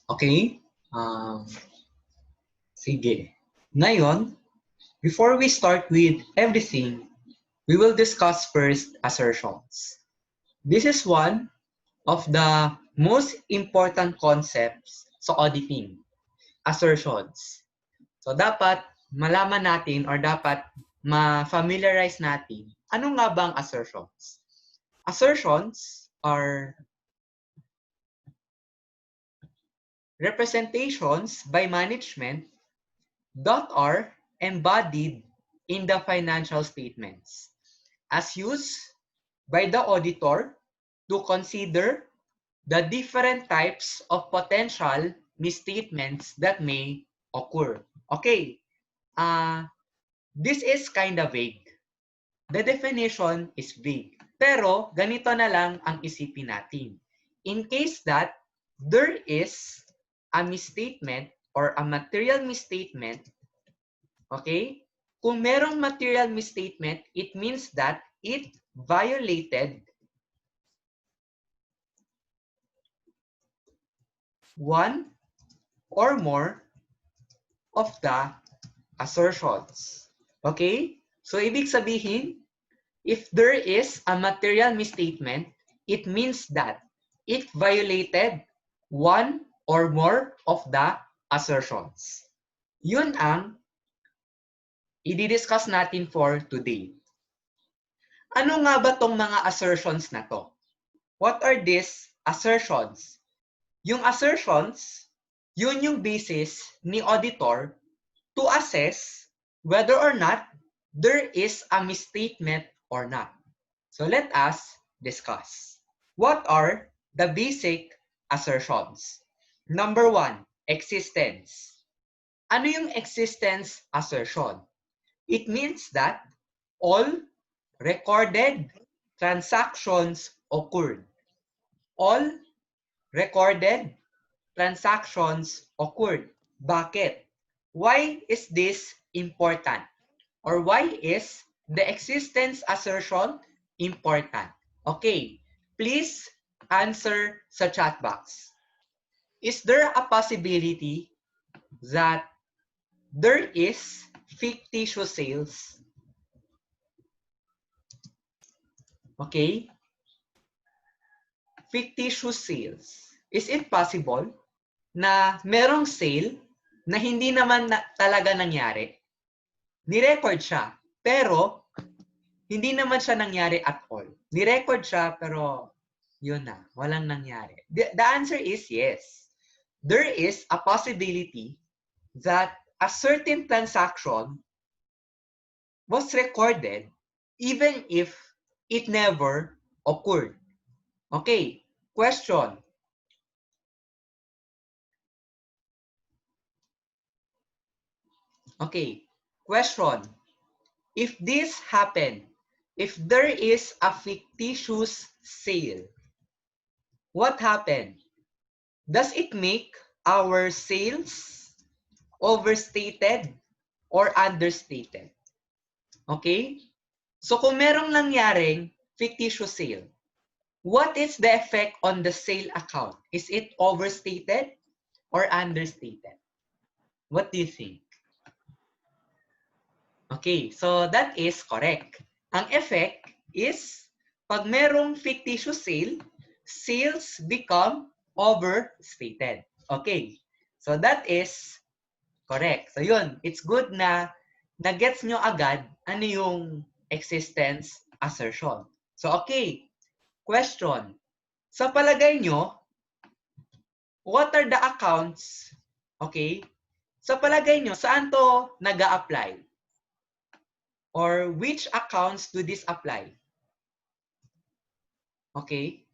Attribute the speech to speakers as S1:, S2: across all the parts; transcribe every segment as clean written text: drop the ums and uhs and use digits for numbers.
S1: Okay? Sige. Ngayon, before we start with everything, we will discuss first assertions. This is one of the most important concepts sa auditing, assertions. So dapat malaman natin or dapat ma-familiarize natin ano nga bang assertions. Assertions are representations by management that are embodied in the financial statements as used by the auditor to consider the different types of potential misstatements that may occur. Okay, this is kind of vague. The definition is vague. Pero ganito na lang ang isipin natin. In case that there is a misstatement or a material misstatement, okay? Kung merong material misstatement, it means that it violated one or more of the assertions. Okay? So, ibig sabihin, if there is a material misstatement, it means that it violated one or more of the assertions. Yun ang i-discuss natin for today. Ano nga ba tong mga assertions na to? What are these assertions? Yung assertions, yun yung basis ni auditor to assess whether or not there is a misstatement or not. So let us discuss. What are the basic assertions? Number 1, existence. Ano yung existence assertion? It means that all recorded transactions occurred. All recorded transactions occurred. Bakit? Why is this important? Or why is the existence assertion important? Okay, please answer sa chat box. Is there a possibility that there is fictitious sales? Okay? Fictitious sales. Is it possible na merong sale na hindi naman talaga nangyari? Ni-record siya, pero hindi naman siya nangyari at all. Ni-record siya, pero yun na, walang nangyari. The answer is yes. There is a possibility that a certain transaction was recorded even if it never occurred. Okay, question. Okay, question. If this happened, if there is a fictitious sale, what happened? Does it make our sales overstated or understated? Okay? So kung merong nangyaring fictitious sale, what is the effect on the sale account? Is it overstated or understated? What do you think? Okay, so that is correct. Ang effect is, pag merong fictitious sale, sales become overstated. Okay, so that is correct. So yun, it's good na na-gets nyo agad ano yung existence assertion. So okay, question. Sa palagay nyo, what are the accounts? Okay, sa palagay nyo, saan to nag-a-apply? Or which accounts do this apply? Okay?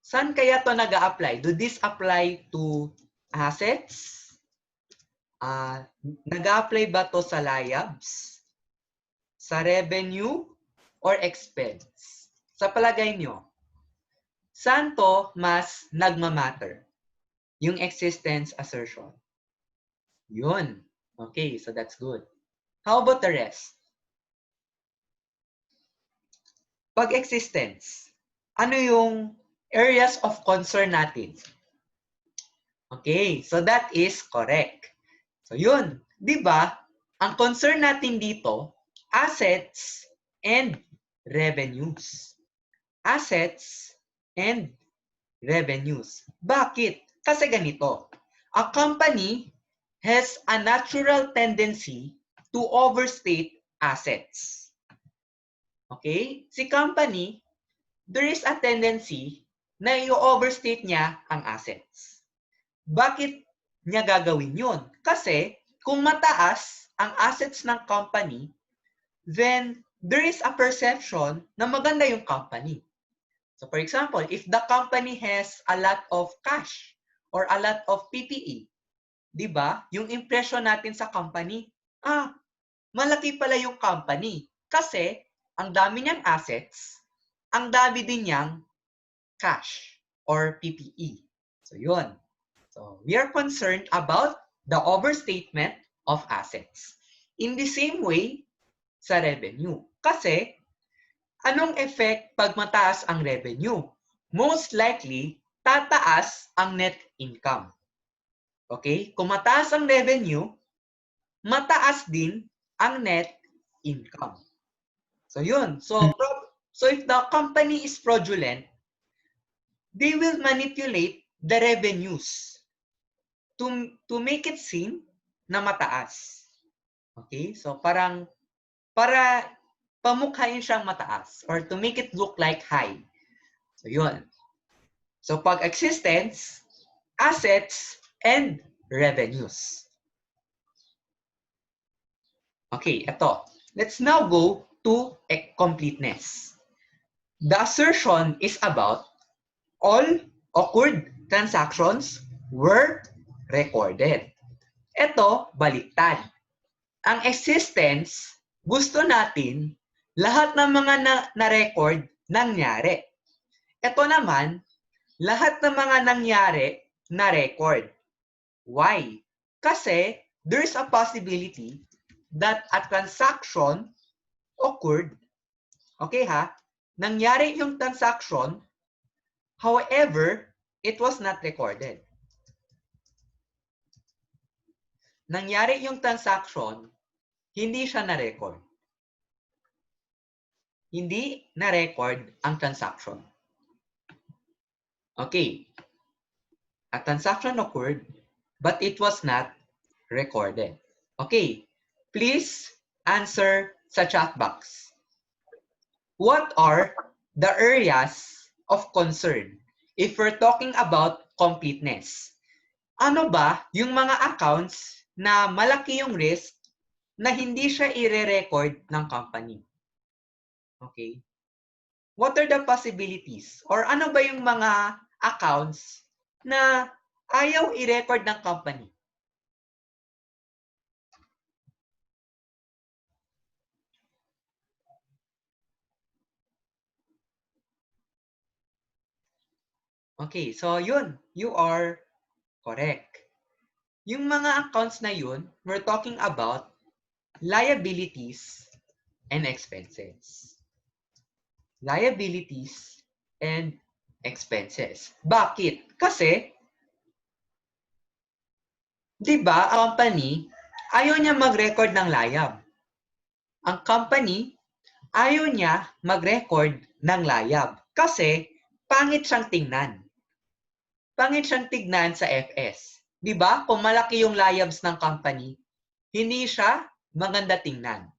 S1: Saan kaya to nag-a-apply? Do this apply to assets? Nag-a-apply ba to sa liabilities? Sa revenue? Or expense? Sa palagay nyo, saan to mas nagmamatter? Yung existence assertion. Yun. Okay, so that's good. How about the rest? Pag existence, ano yung areas of concern natin? Okay, so that is correct. So yun, di ba? Ang concern natin dito, assets and revenues. Assets and revenues. Bakit? Kasi ganito, a company has a natural tendency to overstate assets. Okay? Si company, there is a tendency na i-overstate niya ang assets. Bakit niya gagawin yun? Kasi kung mataas ang assets ng company, then there is a perception na maganda yung company. So for example, if the company has a lot of cash or a lot of PPE, di ba? Yung impression natin sa company, malaki pala yung company. Kasi ang dami niyang assets, ang dami din niyang cash or PPE. So yun. So we are concerned about the overstatement of assets. In the same way, sa revenue. Kasi anong effect pag mataas ang revenue? Most likely, tataas ang net income. Okay? Kung mataas ang revenue, mataas din ang net income. So yun. So if the company is fraudulent, they will manipulate the revenues to make it seem na mataas. Okay? So para pamukhain siyang mataas or to make it look like high. So yun. So pag existence, assets, and revenues. Okay, ito. Let's now go to completeness. The assertion is about all occurred transactions were recorded. Ito, baliktad. Ang existence, gusto natin lahat ng mga na-record nangyari. Ito naman, lahat ng mga nangyari na-record. Why? Kasi there's a possibility that a transaction occurred. Okay ha? Nangyari yung transaction, however, it was not recorded. Nangyari yung transaction, hindi siya na-record. Hindi na-record ang transaction. Okay. A transaction occurred, but it was not recorded. Okay. Please answer sa chat box. What are the areas of concern if we're talking about completeness? Ano ba yung mga accounts na malaki yung risk na hindi siya i-record ng company? Okay. What are the possibilities? Or ano ba yung mga accounts na ayaw i-record ng company? Okay, so yun, you are correct. Yung mga accounts na yun, we're talking about liabilities and expenses. Liabilities and expenses. Bakit? Kasi, di ba, ang company, ayaw niya mag-record ng layab. Ang company, ayaw niya mag-record ng layab. Kasi, pangit siyang tingnan. Pangit siyang tignan sa FS. Di ba? Kung malaki yung layabs ng company, hindi siya maganda tingnan.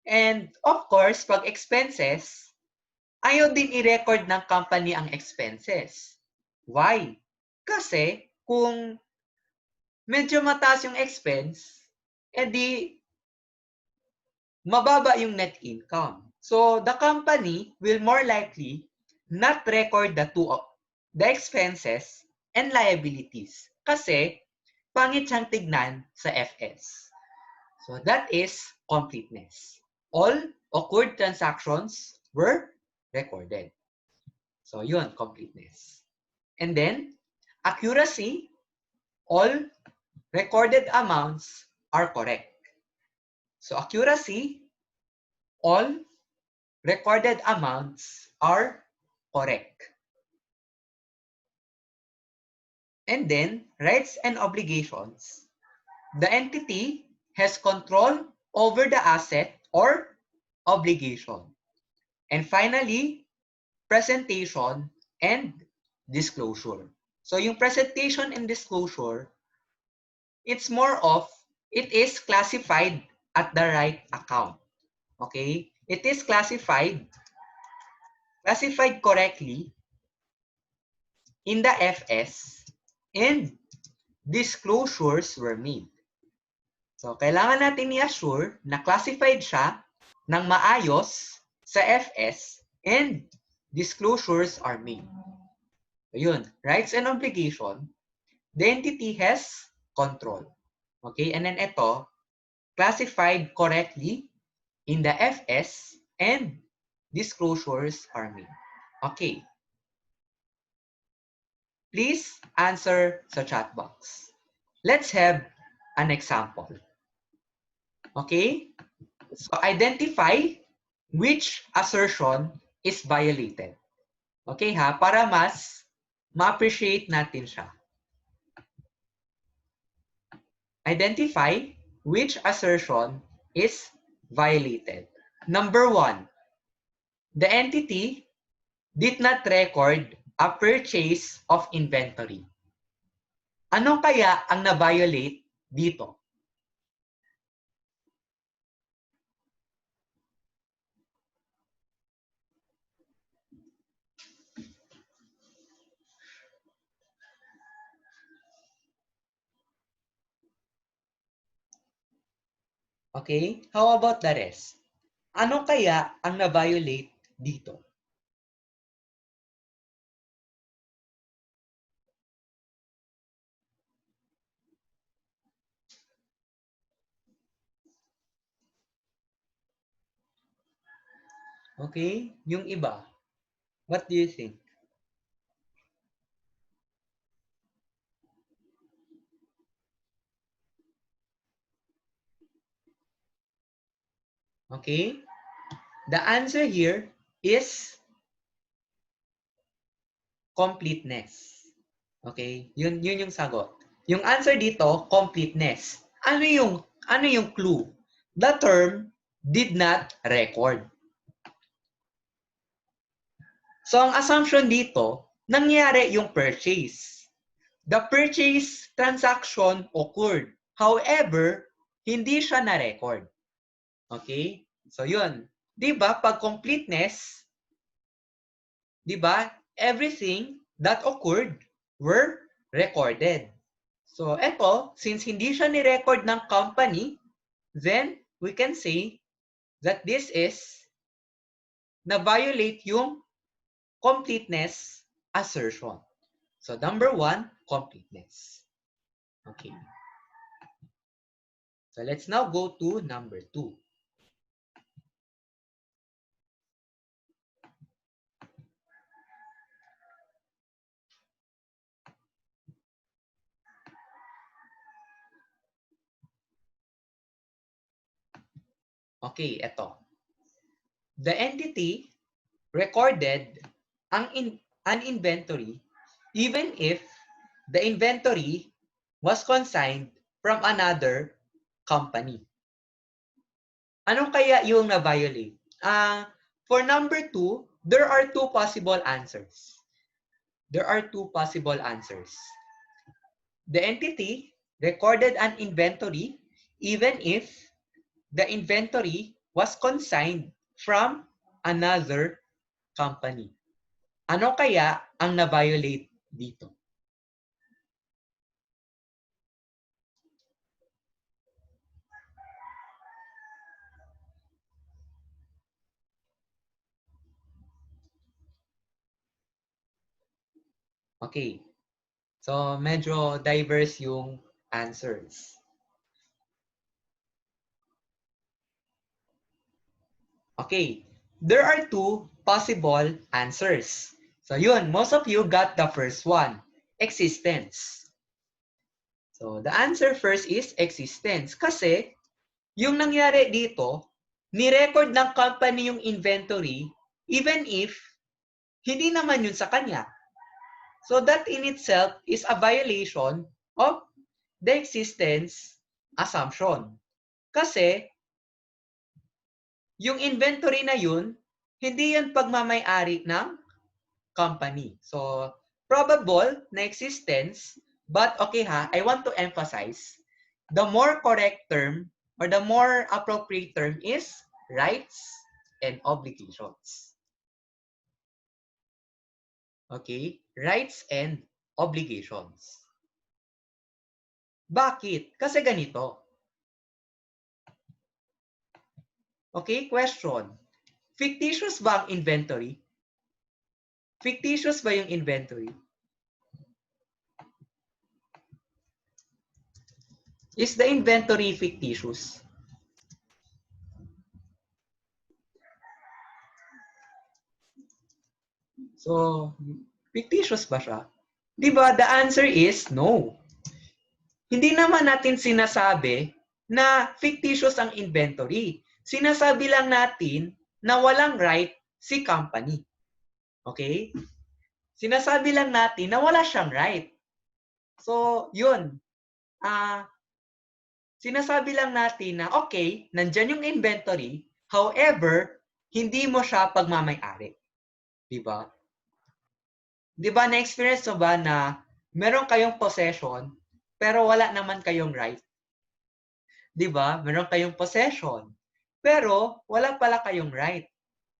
S1: And of course, pag expenses, ayaw din i-record ng company ang expenses. Why? Kasi kung medyo mataas yung expense, edi mababa yung net income. So the company will more likely not record the expenses and liabilities kasi pangit siyang tignan sa FS. So that is completeness. All occurred transactions were recorded. So yun, completeness. And then, accuracy, all recorded amounts are correct. So accuracy, all recorded amounts are correct. And then, rights and obligations. The entity has control over the asset or obligation. And finally, presentation and disclosure. So yung presentation and disclosure, it's more of, it is classified at the right account. Okay? It is classified correctly in the FS and disclosures were made. So, kailangan natin i-assure na classified siya ng maayos sa FS and disclosures are made. So, yun. Rights and obligation, the entity has control. Okay? And then ito, classified correctly in the FS and disclosures are made. Okay. Please answer sa chat box. Let's have an example. Okay? So identify which assertion is violated. Okay ha? Para mas ma-appreciate natin siya. Identify which assertion is violated. Number 1, the entity did not record a purchase of inventory. Ano kaya ang na-violate dito? Okay? How about the rest? Ano kaya ang na-violate dito? Okay? Yung iba, what do you think? Okay? The answer here is completeness. Okay? Yun yung sagot. Yung answer dito, completeness. Ano yung clue? The term did not record. So ang assumption dito, nangyari yung purchase. The purchase transaction occurred. However, hindi siya na-record. Okay? So yun. 'Di ba pag completeness, 'di ba? Everything that occurred were recorded. So eto, since hindi siya ni-record ng company, then we can say that this is na-violate yung completeness assertion. So number 1, completeness. Okay. So let's now go to number 2. Okay, eto. The entity recorded an inventory even if the inventory was consigned from another company. Ano kaya yung na-violate? For number 2, there are two possible answers. There are two possible answers. The entity recorded an inventory even if the inventory was consigned from another company. Ano kaya ang na-violate dito? Okay. So, medyo diverse yung answers. Okay. There are two possible answers. So, yun. Most of you got the first one. Existence. So, the answer first is existence. Kasi, yung nangyari dito, ni-record ng company yung inventory even if hindi naman yun sa kanya. So that in itself is a violation of the existence assumption. Kasi yung inventory na yun, hindi yan pagmamay-ari ng company. So, probable na existence, but okay ha, I want to emphasize, the more correct term or the more appropriate term is rights and obligations. Okay? Rights and obligations. Bakit? Kasi ganito. Okay, question. Fictitious ba ang inventory? Fictitious ba yung inventory? Is the inventory fictitious? So, fictitious ba siya? Di ba? The answer is no. Hindi naman natin sinasabi na fictitious ang inventory. Sinasabi lang natin na walang right si company. Okay? Sinasabi lang natin na wala siyang right. So, yun. Sinasabi lang natin na okay, nandyan yung inventory, however, hindi mo siya pagmamay-ari. Diba? Diba, na-experience mo ba na meron kayong possession, pero wala naman kayong right? Diba? Meron kayong possession, pero wala pala kayong right.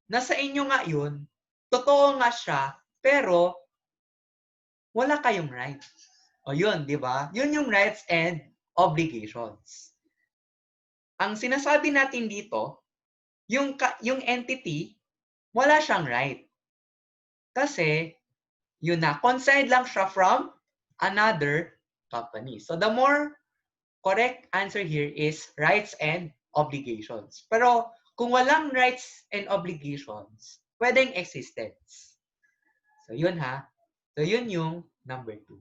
S1: Nasa inyo nga yun, totoo nga siya, pero wala kayong right. O yun, diba? Yun yung rights and obligations. Ang sinasabi natin dito, yung entity, wala siyang right. Kasi, yun na, consigned lang siya from another company. So, the more correct answer here is rights and obligations. Pero, kung walang rights and obligations, pwedeng existence. So, yun ha. So, yun yung number 2.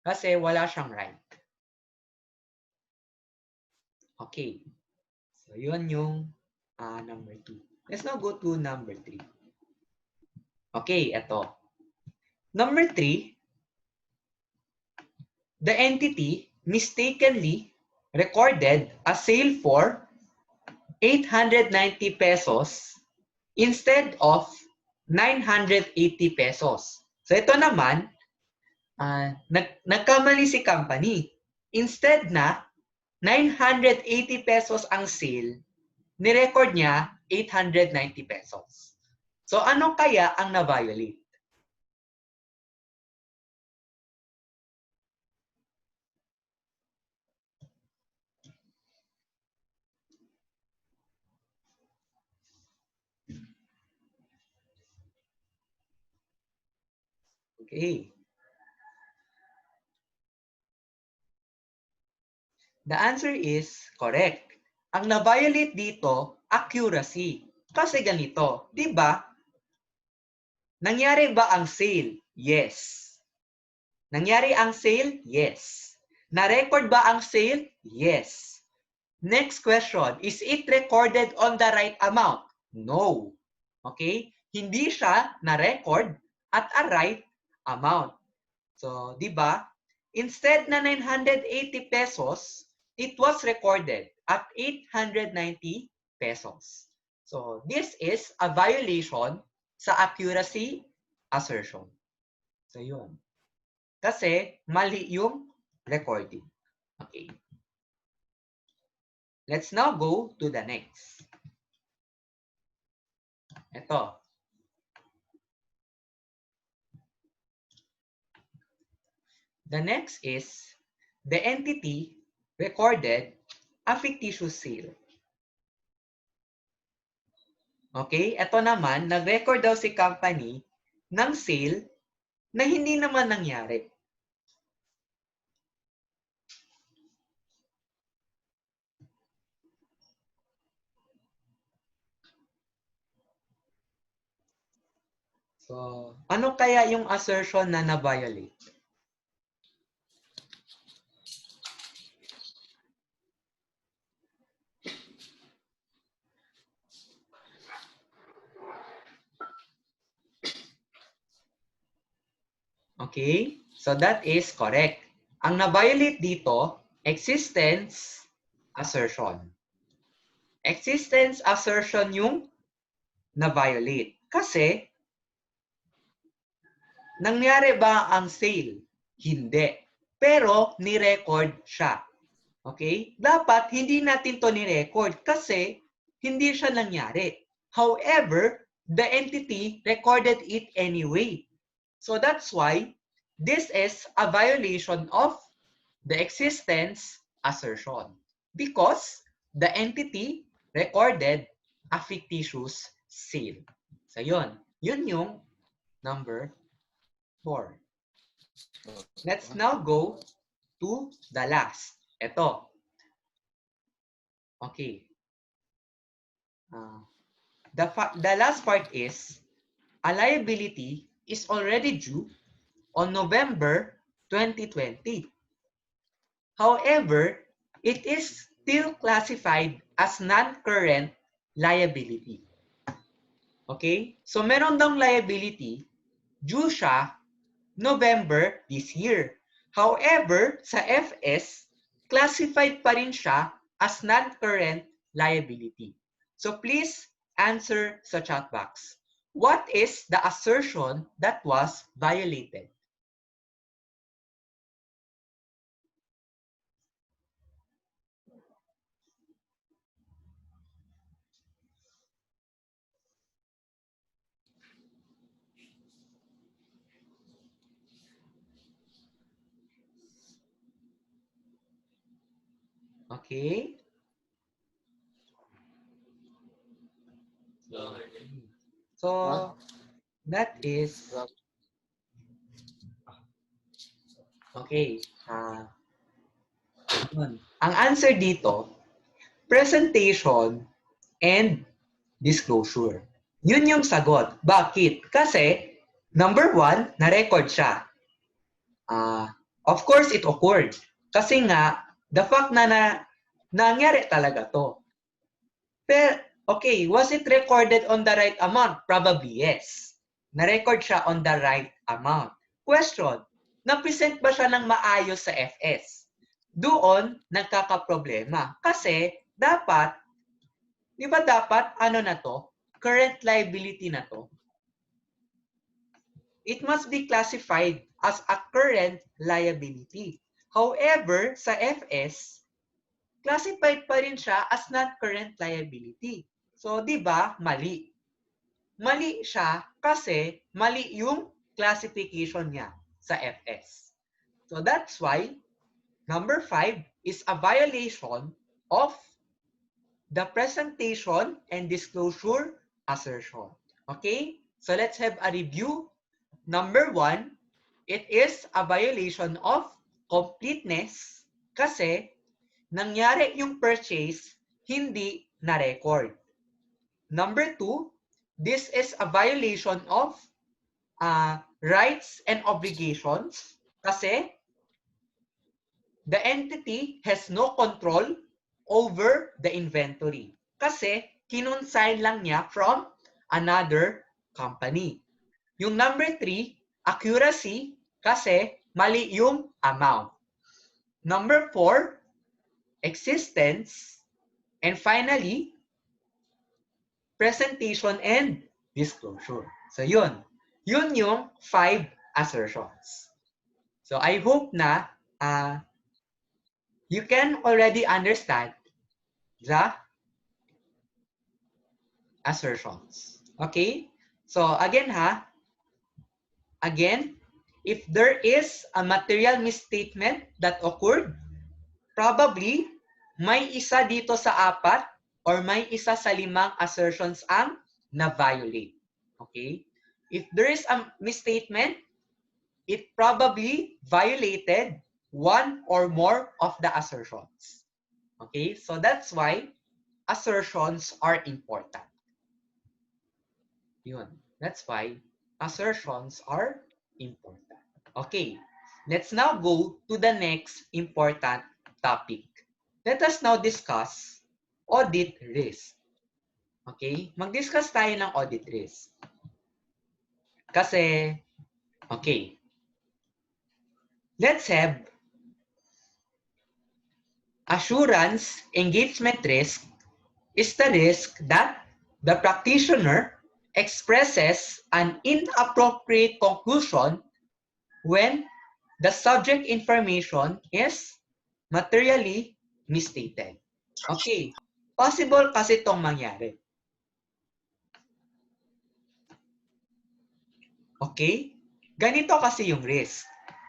S1: Kasi wala siyang right. Okay. So, yun yung number 2. Let's now go to number 3. Okay, eto. Number 3, the entity mistakenly recorded a sale for 890 pesos instead of 980 pesos. So ito naman, nagkamali si company. Instead na 980 pesos ang sale, nirecord niya 890 pesos. So ano kaya ang na-violate? Okay. The answer is correct. Ang na-violate dito, accuracy. Kasi ganito, di ba? Nangyari ba ang sale? Yes. Nangyari ang sale? Yes. Na-record ba ang sale? Yes. Next question, is it recorded on the right amount? No. Okay? Hindi siya na-record at a right amount. So, di ba? Instead na 980 pesos, it was recorded at 890 pesos. So, this is a violation sa accuracy assertion. So, yun. Kasi, mali yung recording. Okay. Let's now go to the next. Ito. The next is, the entity recorded a fictitious sale. Okay? Ito naman, nag-record daw si company ng sale na hindi naman nangyari. So, ano kaya yung assertion na na-violate? Okay? So that is correct. Ang na-violate dito, existence assertion. Existence assertion yung na-violate. Kasi, nangyari ba ang sale? Hindi. Pero, ni-record siya. Okay? Dapat, hindi natin to ni-record kasi hindi siya nangyari. However, the entity recorded it anyway. So that's why this is a violation of the existence assertion because the entity recorded a fictitious sale. So yun. Yun yung number 4. Let's now go to the last. Ito. Okay. The last part is a liability is already due on November 2020. However, it is still classified as non-current liability. Okay? So meron daw liability, due siya November this year. However, sa FS, classified pa rin siya as non-current liability. So please answer sa chat box. What is the assertion that was violated? Okay? So, that is okay. Ang answer dito, presentation and disclosure. Yun yung sagot. Bakit? Kasi, number 1, na-record siya. Of course, it occurred. Kasi nga, the fact na nangyari talaga to. Pero, okay, was it recorded on the right amount? Probably yes. Na-record siya on the right amount. Question, na-present ba siya ng maayos sa FS? Doon, nagkakaproblema. Kasi, dapat, di ba dapat, ano na to? Current liability na to. It must be classified as a current liability. However, sa FS, classified pa rin siya as non-current liability. So, di ba, mali. Mali siya kasi mali yung classification niya sa FS. So, that's why number 5 is a violation of the presentation and disclosure assertion. Okay? So, let's have a review. Number 1, it is a violation of completeness kasi nangyari yung purchase, hindi na-record. Number 2, this is a violation of rights and obligations kasi the entity has no control over the inventory. Kasi kinonsign lang niya from another company. Yung number 3, accuracy, kasi mali yung amount. Number 4, existence. And finally, presentation and disclosure. So yun. Yun yung 5 assertions. So I hope na you can already understand the assertions. Okay? So again again, if there is a material misstatement that occurred, probably may isa dito sa 4 or may isa sa 5 assertions ang na-violate. Okay? If there is a misstatement, it probably violated one or more of the assertions. Okay? So that's why assertions are important. Yun. That's why assertions are important. Okay. Let's now go to the next important topic. Let us now discuss audit risk. Okay? Mag-discuss tayo ng audit risk. Kasi, okay, let's have assurance engagement risk is the risk that the practitioner expresses an inappropriate conclusion when the subject information is materially misstated. Okay, possible kasi itong mangyari. Okay? Ganito kasi yung risk.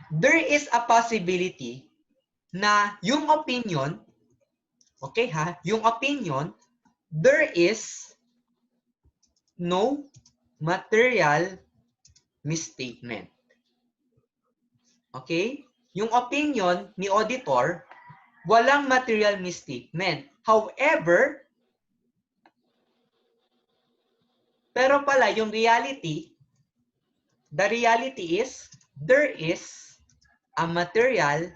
S1: There is a possibility na yung opinion, okay ha, yung opinion, there is no material misstatement. Okay? Yung opinion ni auditor, walang material misstatement. However, pero pala yung reality, the reality is, there is a material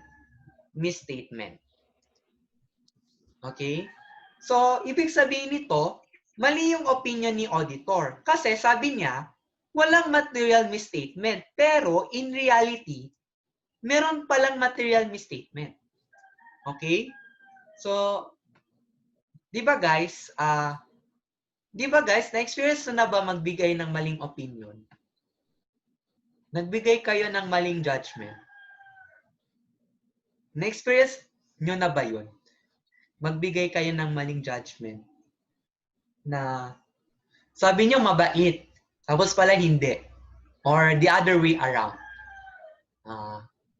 S1: misstatement. Okay? So, ibig sabihin nito, mali yung opinion ni auditor. Kasi sabi niya, walang material misstatement. Pero in reality, meron palang material misstatement. Okay? So, di ba guys, na-experience na ba magbigay ng maling opinion? Nagbigay kayo ng maling judgment? Na-experience nyo na ba yun? Magbigay kayo ng maling judgment na sabi nyo mabait, tapos pala hindi. Or the other way around.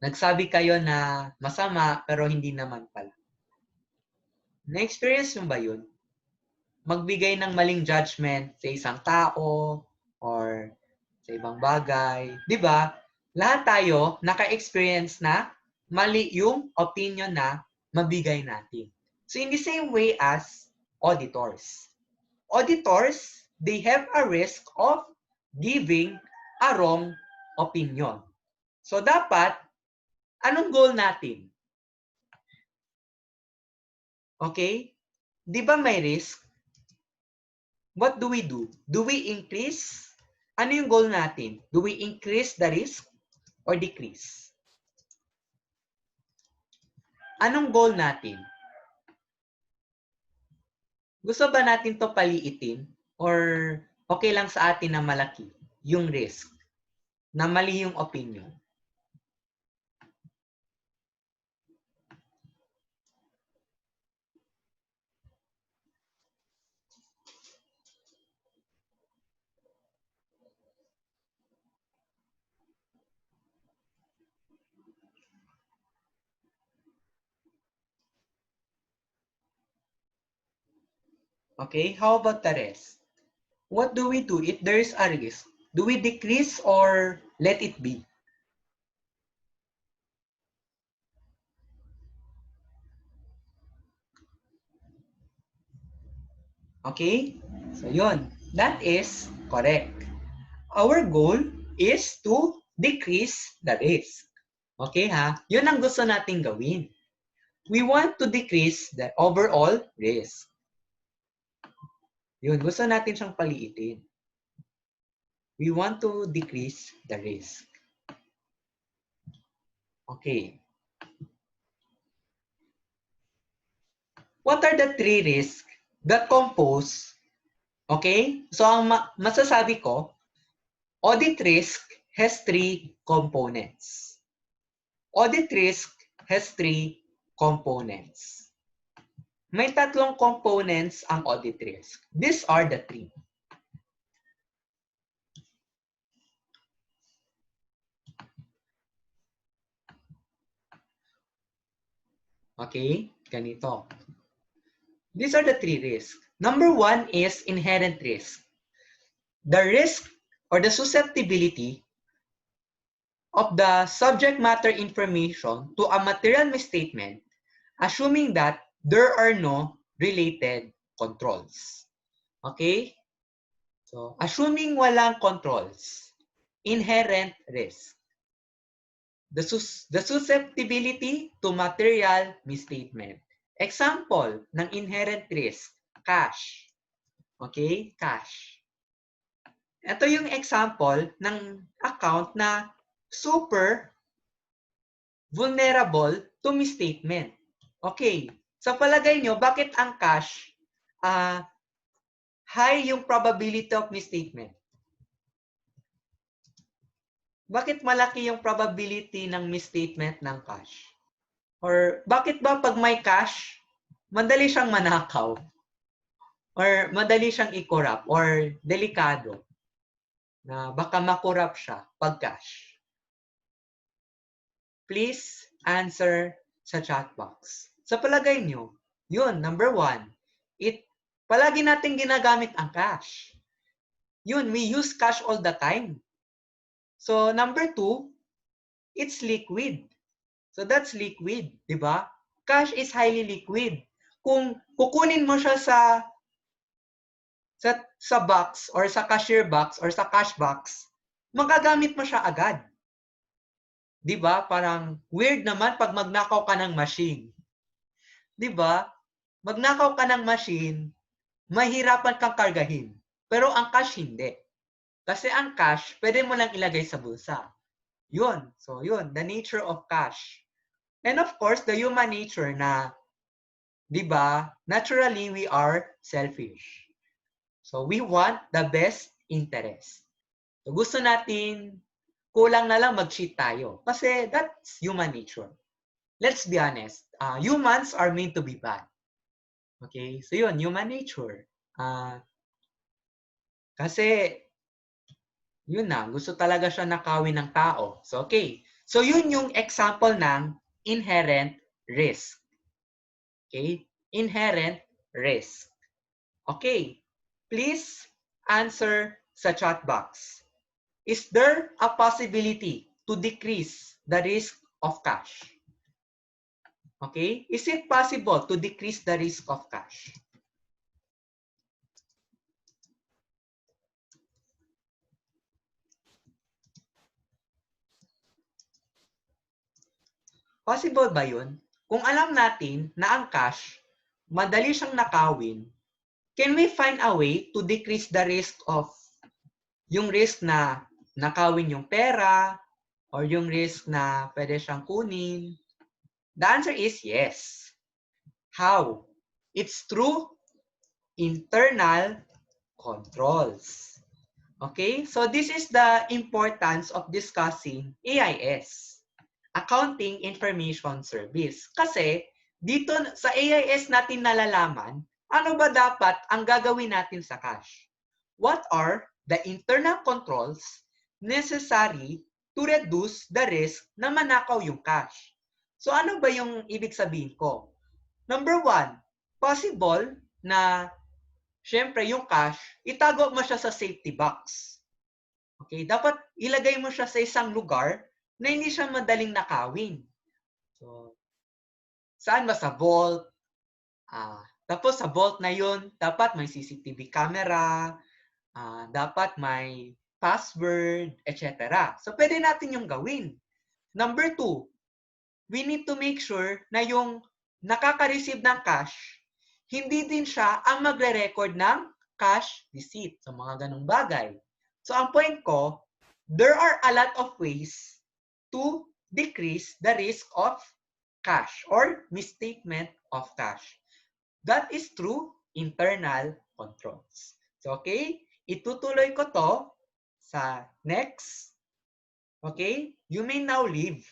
S1: Nagsabi kayo na masama, pero hindi naman pala. Na-experience nyo ba yun? Magbigay ng maling judgment sa isang tao or sa ibang bagay. Di ba? Lahat tayo naka-experience na mali yung opinion na mabigay natin. So in the same way as auditors. Auditors, they have a risk of giving a wrong opinion. So dapat, anong goal natin? Okay? Di ba may risk? What do we do? Do we increase? Ano yung goal natin? Do we increase the risk or decrease? Anong goal natin? Gusto ba natin to paliitin? Or okay lang sa atin na malaki yung risk? Na mali yung opinion? Okay, how about the rest? What do we do if there is a risk? Do we decrease or let it be? Okay? So yun. That is correct. Our goal is to decrease the risk. Okay ha? Yun ang gusto nating gawin. We want to decrease the overall risk. Yun, gusto natin siyang paliitin. We want to decrease the risk. Okay. What are the three risks that compose? Okay? So, ang masasabi ko, audit risk has three components. Audit risk has three components. May tatlong components ang audit risk. These are the three. Okay? Ganito. These are the three risks. Number one is inherent risk. The risk or the susceptibility of the subject matter information to a material misstatement, assuming that there are no related controls. Okay? So, assuming walang controls, inherent risk. The susceptibility to material misstatement. Example ng inherent risk, cash. Okay? Cash. Ito yung example ng account na super vulnerable to misstatement. Okay. Sa palagay nyo, bakit ang cash high yung probability of misstatement? Bakit malaki yung probability ng misstatement ng cash? Or bakit ba pag may cash, madali siyang manakaw? Or madali siyang i-corrupt? Or delikado na baka makorrupt siya pag cash? Please answer sa chat box. Sa palagay nyo, yun, number 1, palagi natin ginagamit ang cash. Yun, we use cash all the time. So, number 2, it's liquid. So, that's liquid, di ba? Cash is highly liquid. Kung kukunin mo siya sa box or sa cashier box or sa cash box, magagamit mo siya agad. Di ba? Parang weird naman pag magnakaw ka ng machine. Di ba? Magnakaw ka ng machine, mahirapan kang kargahin. Pero ang cash hindi. Kasi ang cash, pwede mo lang ilagay sa bulsa. Yun. So, yun. The nature of cash. And of course, the human nature na, di ba, naturally, we are selfish. So, we want the best interest. So, gusto natin, kulang na lang mag-cheat tayo. Kasi that's human nature. Let's be honest. Humans are meant to be bad. Okay? So, yun, human nature. Kasi, yun na, gusto talaga siya nakawin ng tao. So, okay. So, yun yung example ng inherent risk. Okay? Inherent risk. Okay. Please answer sa chat box. Is there a possibility to decrease the risk of cash? Okay? Is it possible to decrease the risk of cash? Possible ba yun? Kung alam natin na ang cash, madali siyang nakawin, can we find a way to decrease the risk of yung risk na nakawin yung pera or yung risk na pwede siyang kunin? The answer is yes. How? It's through internal controls. Okay? So this is the importance of discussing AIS, Accounting Information Service. Kasi dito sa AIS natin nalalaman ano ba dapat ang gagawin natin sa cash. What are the internal controls necessary to reduce the risk na manakaw yung cash? So ano ba yung ibig sabihin ko? Number 1, possible na syempre yung cash, itago mo siya sa safety box. Okay, dapat ilagay mo siya sa isang lugar na hindi siya madaling nakawin. So, saan ba sa vault? Tapos sa vault na yun, dapat may CCTV camera, dapat may password, etc. So, pwede natin yung gawin. Number 2, we need to make sure na yung nakaka-receive ng cash, hindi din siya ang magre-record ng cash receipt. So, mga ganong bagay. So, ang point ko, there are a lot of ways to decrease the risk of cash or misstatement of cash. That is through internal controls. So, okay? Itutuloy ko to sa next. Okay? You may now leave.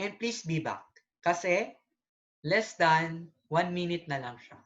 S1: And please be back. Kasi less than 1 minute na lang siya.